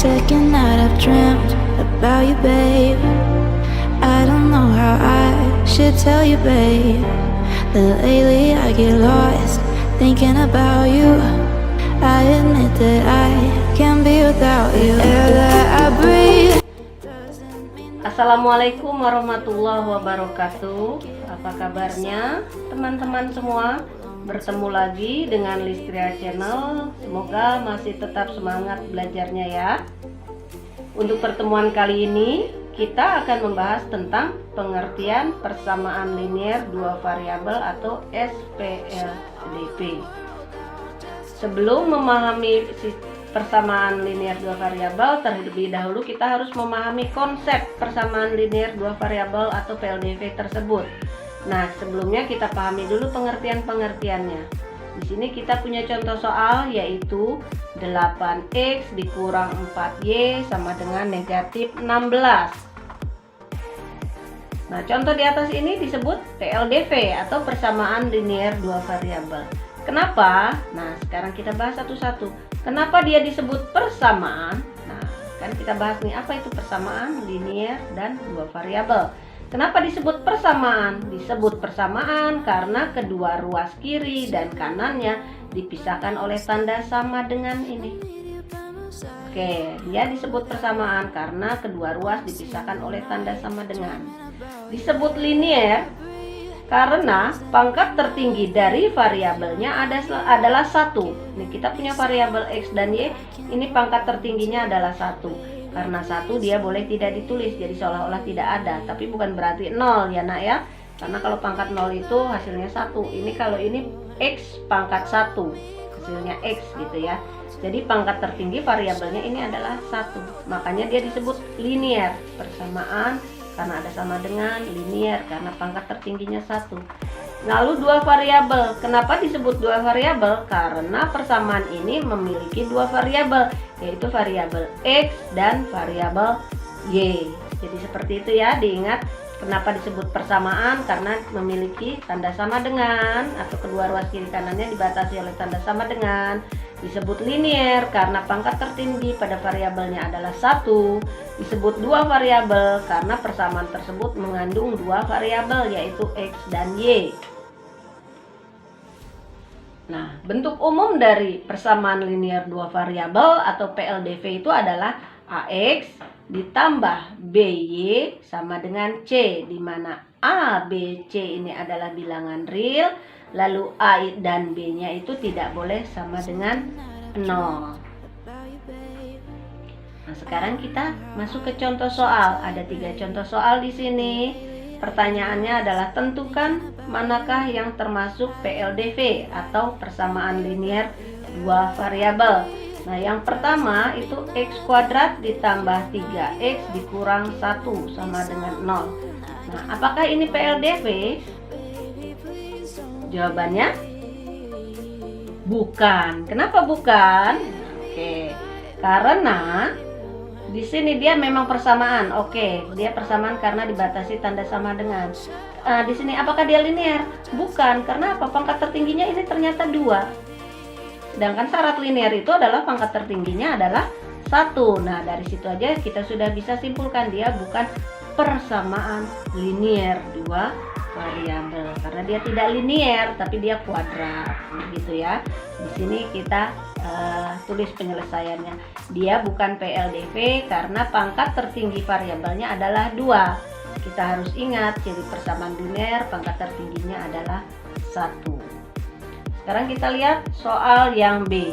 second night I've dreamt about you, babe. I don't know how I should tell you, babe, that lately I get lost thinking about you. I admit that I can't be without you. Air that I breathe. Assalamualaikum warahmatullahi wabarakatuh. Apa kabarnya teman-teman semua? Bertemu lagi dengan Listria Channel. Semoga masih tetap semangat belajarnya ya. Untuk pertemuan kali ini kita akan membahas tentang pengertian persamaan linier dua variabel atau SPLDV. Sebelum memahami persamaan linier dua variabel, terlebih dahulu kita harus memahami konsep persamaan linier dua variabel atau PLDV tersebut. Nah, sebelumnya kita pahami dulu pengertiannya. Di sini kita punya contoh soal, yaitu 8x dikurang 4y sama dengan negatif 16. Nah, contoh di atas ini disebut PLDV atau persamaan linier dua variabel. Kenapa? Nah, sekarang kita bahas satu-satu. Kenapa dia disebut persamaan? Nah, kan kita bahas nih apa itu persamaan linier dan dua variabel. Kenapa disebut persamaan? Disebut persamaan karena kedua ruas kiri dan kanannya dipisahkan oleh tanda sama dengan ini. Oke, dia disebut persamaan karena kedua ruas dipisahkan oleh tanda sama dengan. Disebut linier karena pangkat tertinggi dari variabelnya adalah 1. Ini kita punya variabel X dan Y, ini pangkat tertingginya adalah 1. Karena 1 dia boleh tidak ditulis, jadi seolah-olah tidak ada. Tapi bukan berarti 0 ya nak ya. Karena kalau pangkat 0 itu hasilnya 1. Ini kalau ini X pangkat 1, hasilnya X gitu ya. Jadi pangkat tertinggi variabelnya ini adalah 1. Makanya dia disebut linier, persamaan karena ada sama dengan, linier karena pangkat tertingginya 1. Lalu dua variabel. Kenapa disebut dua variabel? Karena persamaan ini memiliki dua variabel, yaitu variabel X dan variabel Y. Jadi seperti itu ya, diingat kenapa disebut persamaan, karena memiliki tanda sama dengan atau kedua ruas kiri kanannya dibatasi oleh tanda sama dengan. Disebut linier karena pangkat tertinggi pada variabelnya adalah 1. Disebut dua variabel karena persamaan tersebut mengandung dua variabel, yaitu X dan Y. Nah, bentuk umum dari persamaan linier dua variabel atau PLDV itu adalah AX ditambah BY sama dengan C, di mana A, B, C ini adalah bilangan real, lalu A dan B-nya itu tidak boleh sama dengan 0. Nah, sekarang kita masuk ke contoh soal. Ada 3 contoh soal di sini. Pertanyaannya adalah tentukan manakah yang termasuk PLDV atau persamaan linier dua variabel. Nah, yang pertama itu X kuadrat ditambah 3X dikurang 1 sama dengan 0. Nah, apakah ini PLDV? Jawabannya bukan. Kenapa bukan? Oke, karena di sini dia memang persamaan. Oke, dia persamaan karena dibatasi tanda sama dengan. Di sini apakah dia linier? Bukan. Karena apa? Pangkat tertingginya ini ternyata 2. Sedangkan syarat linier itu adalah pangkat tertingginya adalah 1. Nah, dari situ aja kita sudah bisa simpulkan dia bukan persamaan linier dua variabel, karena dia tidak linier tapi dia kuadrat, gitu ya. Di sini kita tulis penyelesaiannya. Dia bukan PLDV karena pangkat tertinggi variabelnya adalah 2. Kita harus ingat ciri persamaan linier pangkat tertingginya adalah 1. Sekarang kita lihat soal yang B.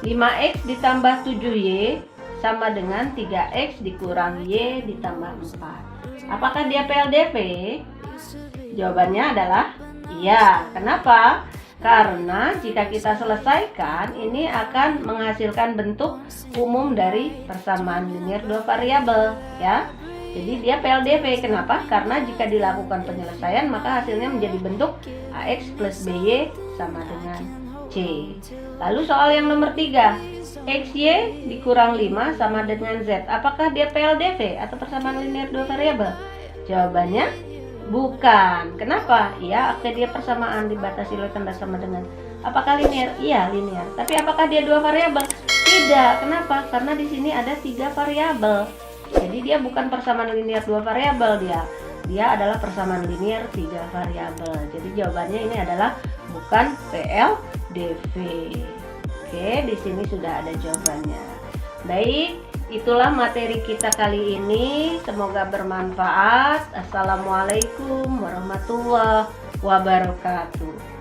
5X ditambah 7Y sama dengan 3X dikurang Y ditambah 4. Apakah dia PLDV? Jawabannya adalah iya. Kenapa? Karena jika kita selesaikan, ini akan menghasilkan bentuk umum dari persamaan linier dua variabel, ya. Jadi dia PLDV. Kenapa? Karena jika dilakukan penyelesaian, maka hasilnya menjadi bentuk AX plus BY sama dengan C. Lalu soal yang nomor 3, XY dikurang 5 sama dengan Z. Apakah dia PLDV atau persamaan linier dua variabel? Jawabannya bukan. Kenapa? Ya, oke, dia persamaan dibatasi oleh tanda sama dengan. Apakah linier? Iya, linier. Tapi apakah dia dua variabel? Tidak. Kenapa? Karena di sini ada 3 variabel. Jadi dia bukan persamaan linear 2 variabel dia adalah persamaan linear 3 variabel. Jadi jawabannya ini adalah bukan PLDV. Oke, di sini sudah ada jawabannya. Baik, itulah materi kita kali ini. Semoga bermanfaat. Assalamualaikum warahmatullahi wabarakatuh.